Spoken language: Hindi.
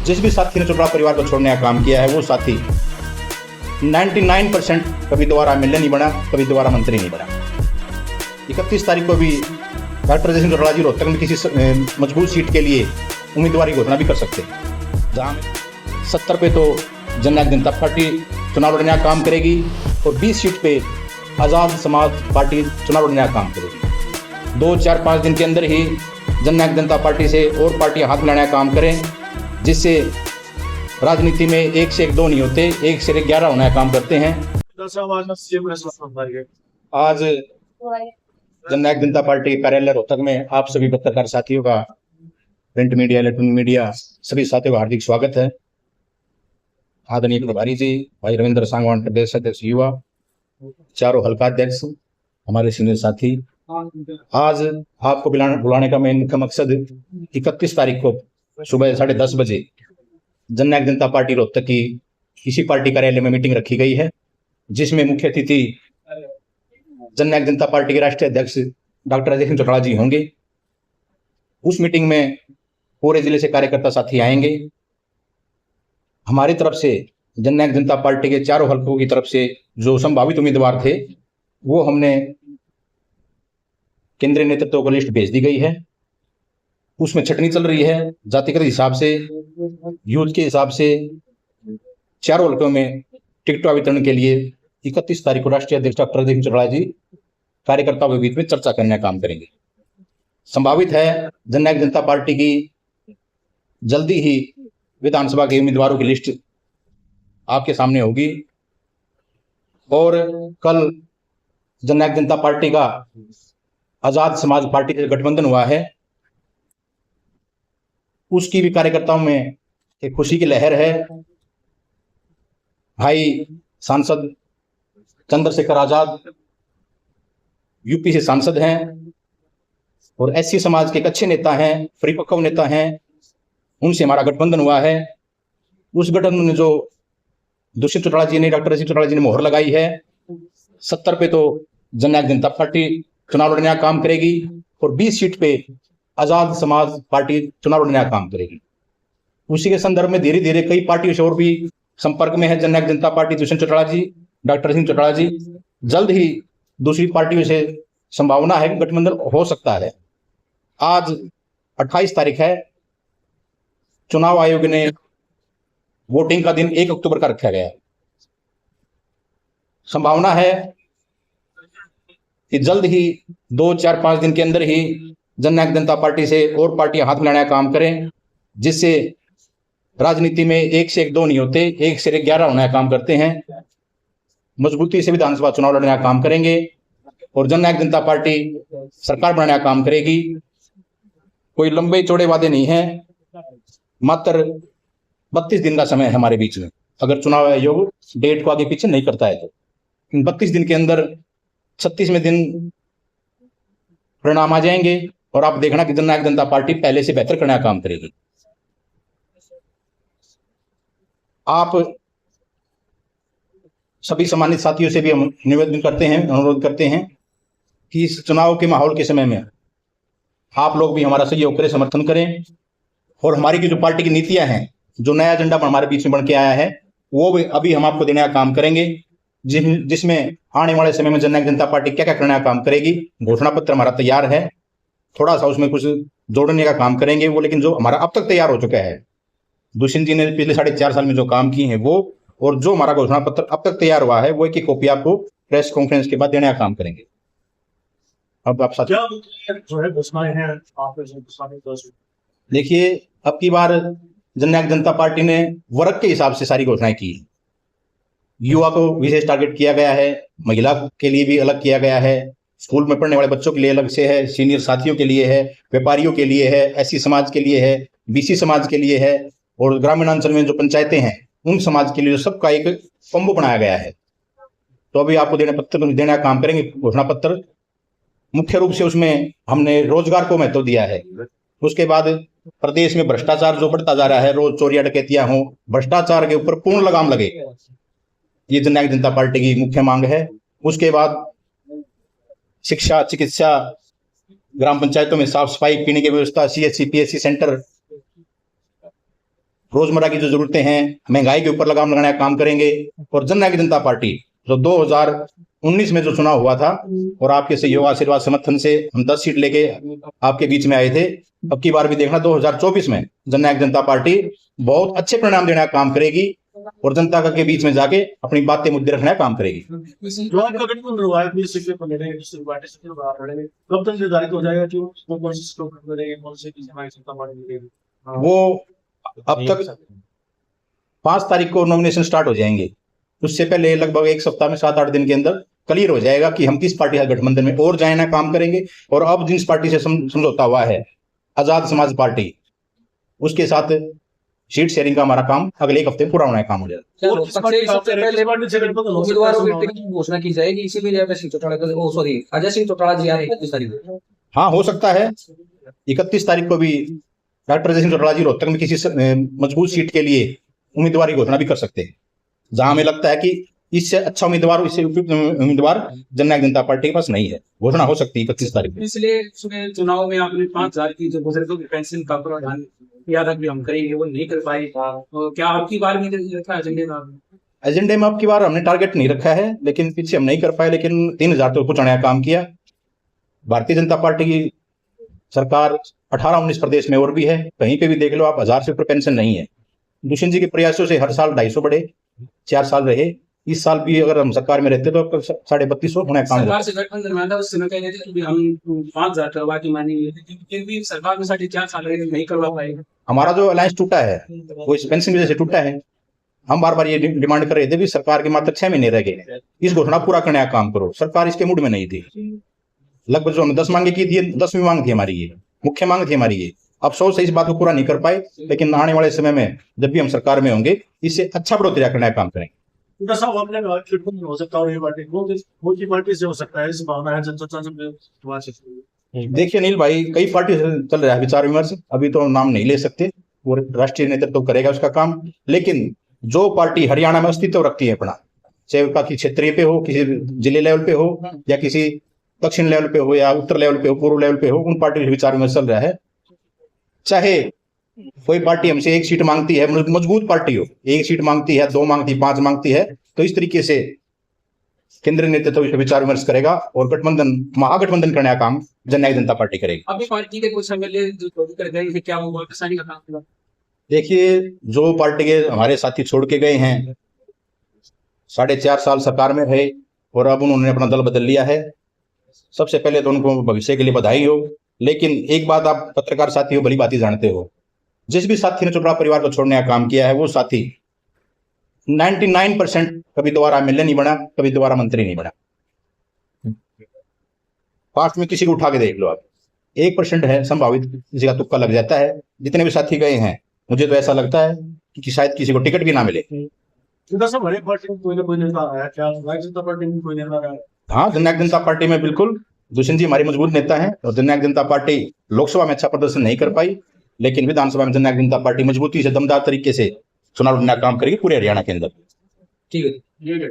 जिस भी साथी ने चोपड़ा परिवार को छोड़ने का काम किया है वो साथी 99% कभी दोबारा एमएलए नहीं बना, कभी दोबारा मंत्री नहीं बना। 31 तारीख को भी डॉक्टर अजय सिंह चौटाला जी रोहतक में किसी मजबूत सीट के लिए उम्मीदवार की घोषणा भी कर सकते हैं, जहाँ 70 पे तो जननायक जनता पार्टी चुनाव लड़ने का काम करेगी और 20 सीट पे आज़ाद समाज पार्टी चुनाव लड़ने का काम करेगी। 2-4-5 दिन के अंदर ही जननायक जनता पार्टी से और पार्टियां हाथ मिलाने का काम करें, जिससे राजनीति में 1 से 1 2 नहीं होते, 1 से 11 होने का काम करते हैं। आज जननायक जनता पार्टी कार्यालय रोहतक में आप सभी पत्रकार साथियों का, प्रिंट मीडिया, इलेक्ट्रॉनिक मीडिया, सभी साथियों का हार्दिक स्वागत है। आदरणीय प्रभारी जी, भाई रविंद्र सांगवान, प्रदेश अध्यक्ष युवा, चारों हल्का अध्यक्ष, हमारे सीनियर साथी, आज आपको बुलाने का मेन मुख्य मकसद 31 तारीख को सुबह 10:30 बजे जननायक जनता पार्टी रोहतक की इसी पार्टी कार्यालय में मीटिंग रखी गई है, जिसमें मुख्य अतिथि जननायक जनता पार्टी के राष्ट्रीय अध्यक्ष डॉक्टर अजय सिंह चौटाला जी होंगे। उस मीटिंग में पूरे जिले से कार्यकर्ता साथी आएंगे। हमारी तरफ से जननायक जनता पार्टी के चारों हलकों की तरफ से जो संभावित उम्मीदवार थे वो हमने केंद्रीय नेतृत्व को लिस्ट भेज दी गई है। उसमें छटनी चल रही है, जातिगत हिसाब से, यूथ के हिसाब से। चारों हलकों में टिकटों वितरण के लिए 31 तारीख को राष्ट्रीय अध्यक्ष डॉक्टर अजय सिंह चौटाला जी कार्यकर्ताओं के बीच में चर्चा करने का काम करेंगे। संभावित है जननायक जनता पार्टी की जल्दी ही विधानसभा के उम्मीदवारों की लिस्ट आपके सामने होगी और कल जननायक जनता पार्टी का आजाद समाज पार्टी से गठबंधन हुआ है, उसकी भी कार्यकर्ताओं में एक खुशी की लहर है। भाई सांसद चंद्रशेखर आजाद यूपी से सांसद हैं और एससी समाज के एक अच्छे नेता हैं, परिपक्व नेता हैं, उनसे हमारा गठबंधन हुआ है। उस गठबंधन में जो दुष्यंत चौटाला जी ने, डॉक्टर अजय चौटाला जी ने मोहर लगाई है, 70 पे तो जननायक जनता पार्टी चुनाव लड़ने का काम करेगी और 20 सीट पे आजाद समाज पार्टी चुनाव लड़ने का काम करेगी। उसी के संदर्भ में धीरे धीरे कई पार्टियों से और भी संपर्क में है जननायक जनता पार्टी, दुष्यंत चौटाला जी, डॉक्टर सिंह चौटाला जी। जल्द ही दूसरी पार्टियों से संभावना है कि गठबंधन हो सकता है। आज 28 तारीख है, चुनाव आयोग ने वोटिंग का दिन 1 अक्टूबर का रखा गया है। संभावना है कि जल्द ही 2-4-5 दिन के अंदर ही जननायक जनता पार्टी से और पार्टियां हाथ मिलाने का काम करें, जिससे राजनीति में 1 से 1 2 नहीं होते, 1 से 11 होने का काम करते हैं। मजबूती से विधानसभा चुनाव लड़ने का काम करेंगे और जननायक जनता पार्टी सरकार बनाने का काम करेगी। कोई लंबे चौड़े वादे नहीं है, मात्र 32 दिन का समय है हमारे बीच में। अगर चुनाव आयोग डेट को आगे पीछे नहीं करता है तो इन 32 दिन के अंदर 36वें दिन परिणाम आ जाएंगे और आप देखना कि जननायक जनता पार्टी पहले से बेहतर करने का काम करेगी। आप सभी सम्मानित साथियों से भी हम निवेदन करते हैं, अनुरोध करते हैं कि इस चुनाव के माहौल के समय में आप लोग भी हमारा सहयोग करें, समर्थन करें और हमारी की जो पार्टी की नीतियां हैं, जो नया एजेंडा हमारे बीच में बन के आया है, वो भी अभी हम आपको देने का काम करेंगे, जिसमें आने वाले समय में जननायक जनता पार्टी क्या क्या करने का काम करेगी। घोषणा पत्र हमारा तैयार है, थोड़ा सा उसमें कुछ जोड़ने का काम करेंगे वो, लेकिन जो हमारा अब तक तैयार हो चुका है, दुष्यंत जी ने पिछले 4.5 साल में जो काम किए हैं वो, और जो हमारा घोषणा पत्र अब तक तैयार हुआ है वो एक कॉपी आपको प्रेस कॉन्फ्रेंस के बाद देने का काम करेंगे। अब आप साथ देखिए, अब की बार जननायक जनता पार्टी ने वर्ग के हिसाब से सारी घोषणाएं की। युवा को विशेष टारगेट किया गया है, महिला के लिए भी अलग किया गया है, स्कूल में पढ़ने वाले बच्चों के लिए अलग से है, सीनियर साथियों के लिए है, व्यापारियों के लिए है, एससी समाज के लिए है, बीसी समाज के लिए है और ग्रामीणांचल में जो पंचायतें हैं उन समाज के लिए सबका एक कॉम्बो बनाया गया है। तो अभी आपको देने का काम करेंगे घोषणा पत्र। मुख्य रूप से उसमें हमने रोजगार को महत्व दिया है। उसके बाद प्रदेश में भ्रष्टाचार जो बढ़ता जा रहा है, रोज चोरियां डकैतियां हो, भ्रष्टाचार के ऊपर पूर्ण लगाम लगे, ये जननायक जनता पार्टी की मुख्य मांग है। उसके बाद शिक्षा, चिकित्सा, ग्राम पंचायतों में साफ सफाई, पीने की व्यवस्था, सीएचसी पीएचसी सेंटर, रोजमर्रा की जो जरूरतें हैं, महंगाई के ऊपर लगाम लगाने का काम करेंगे। और जननायक जनता पार्टी जो 2019 में जो चुनाव हुआ था और आपके सहयोग आशीर्वाद समर्थन से हम 10 सीट लेके आपके बीच में आए थे, अब की बार भी देखना 2024 में जननायक जनता पार्टी बहुत अच्छे परिणाम देने का काम करेगी और जनता के बीच में जाके अपनी बातें मुद्दे रखने का काम करेगी। जो आपका गठबंधन हुआ है, 20 सीटें पर लड़ेंगे, दूसरी पार्टी से बाहर लड़ेंगे, कब तक निर्धारित हो जाएगा कि वो कौन सी सीटों पर लड़ेंगे, कौन से किसी हमारी जनता पार्टी लड़ेगी? वो अब तक 5 तारीख को नॉमिनेशन स्टार्ट हो जाएंगे, उससे पहले लगभग एक सप्ताह में 7-8 दिन के अंदर क्लियर हो जाएगा कि हम किस पार्टी के गठबंधन में और जाना काम करेंगे। और अब जिस पार्टी से समझौता हुआ है आजाद समाज पार्टी, उसके साथ सीट शेयरिंग का हमारा काम अगले एक हफ्ते में पूरा होना काम हो जाएगा। उम्मीदवारों की टिकट की घोषणा की जाएगी इसी में अजय सिंह चौटाला जी आ रहे हैं 31 तारीख को। हाँ, हो सकता है 31 तारीख को भी डॉक्टर अजय सिंह चौटाला जी रोहतक में किसी मजबूत सीट के लिए उम्मीदवार की घोषणा भी कर सकते हैं, जहां हमें लगता है कि इससे अच्छा उम्मीदवार, इससे उपयुक्त उम्मीदवार जननायक जनता पार्टी के पास नहीं है। घोषणा हो सकती है 31 तारीख को। इसलिए चुनाव में आपने 5,000 की जो बुजुर्गों की पेंशन का प्रावधान किया था कि हम करेंगे, वो नहीं कर पाए। तो क्या आपकी बार में रखा एजेंडे में? एजेंडे में आपकी बार हमने टारगेट नहीं रखा है, लेकिन पीछे हम नहीं कर पाए, लेकिन 3,000 तक पहुंचाने का काम किया। भारतीय जनता पार्टी की सरकार 18-19 प्रदेश में और भी है, कहीं पे भी देख लो आप, 1,000 से ऊपर पेंशन नहीं है। दुष्यंत जी के प्रयासों से हर साल 250 बढ़े, 4 साल रहे। इस साल भी अगर हम सरकार में रहते तो 3,250 होने का काम सरकार से गठबंधन में उस समय कह रहे थे कि हम 5,000 करवा के मानेंगे, लेकिन फिर भी सरकार में 4.5 साल रहे, नहीं करवा पाए। हमारा जो अलायंस टूटा है वो इस पेंशन की वजह से टूटा है। हम बार बार ये डिमांड कर रहे थे भी सरकार के मात्र 6 महीने रह गए, इस घोषणा पूरा करने का काम करो। सरकार इसके मूड में नहीं थी। लगभग जो हमने 10 मांगे की थी, 10वीं मांग थी हमारी, ये मुख्य मांग थी हमारी ये। अफसोस है इस बात को पूरा नहीं कर पाए, लेकिन आने वाले समय में जब भी हम सरकार में होंगे इससे अच्छा बढ़ोतरी करने का काम करेंगे। साहब, आपने गठबंधन हो सकता है, ये पार्टी वो की पार्टी से हो सकता है, इस भावना है जनता में। देखिए नील भाई, कई पार्टी से चल रहा है विचार विमर्श, अभी तो नाम नहीं ले सकते, वो राष्ट्रीय नेतृत्व तो करेगा उसका काम। लेकिन जो पार्टी हरियाणा में अस्तित्व रखती है अपना, चाहे कि क्षेत्रीय पे हो, किसी जिले लेवल पे हो, या किसी दक्षिण लेवल पे हो, या उत्तर लेवल पे हो, पूर्व लेवल पे हो, उन पार्टी से विचार विमर्श चल रहा है। चाहे कोई पार्टी हमसे 1 सीट मांगती है, मजबूत पार्टी हो, 1 सीट मांगती है, 2 मांगती है, 5 मांगती है, तो इस तरीके से केंद्रीय नेतृत्व इस विचार विमर्श करेगा और गठबंधन, महागठबंधन करने का काम जननायक जनता पार्टी करेगी। अभी पार्टी के कुछ एमएलए जो कर गए हैं, क्या वो किसानी का काम होगा? देखिए, जो पार्टी के हमारे साथी छोड़ के गए हैं, 4.5 साल सरकार में रहे और अब उन्होंने अपना दल बदल लिया है, सबसे पहले तो उनको भविष्य के लिए बधाई हो। लेकिन एक बात आप पत्रकार साथी हो, भली बात ही जानते हो, जिस भी साथी ने चोपड़ा परिवार को छोड़ने का काम किया है, वो साथी 99% कभी दोबारा एमएलए नहीं बना, कभी दोबारा मंत्री नहीं बना। पास्ट में किसी को उठा के देख लो आप, 1% है संभावित, किसी का तुक्का लग जाता है। जितने भी साथी गए हैं, मुझे तो ऐसा लगता है कि शायद किसी को टिकट भी ना मिले। सब हर एक पार्टी में कोई ना कोई नेता आया, क्या जननायक जनता पार्टी में कोई नेता आया? हाँ, जननायक जनता पार्टी में बिल्कुल दुष्यंत जी हमारी मजबूत नेता हैं, और जननायक जनता पार्टी लोकसभा में अच्छा प्रदर्शन नहीं कर पाई, लेकिन विधानसभा में जननायक जनता पार्टी मजबूती से, दमदार तरीके से चुनाव लड़ने का काम करेगी पूरे हरियाणा के अंदर। ठीक है।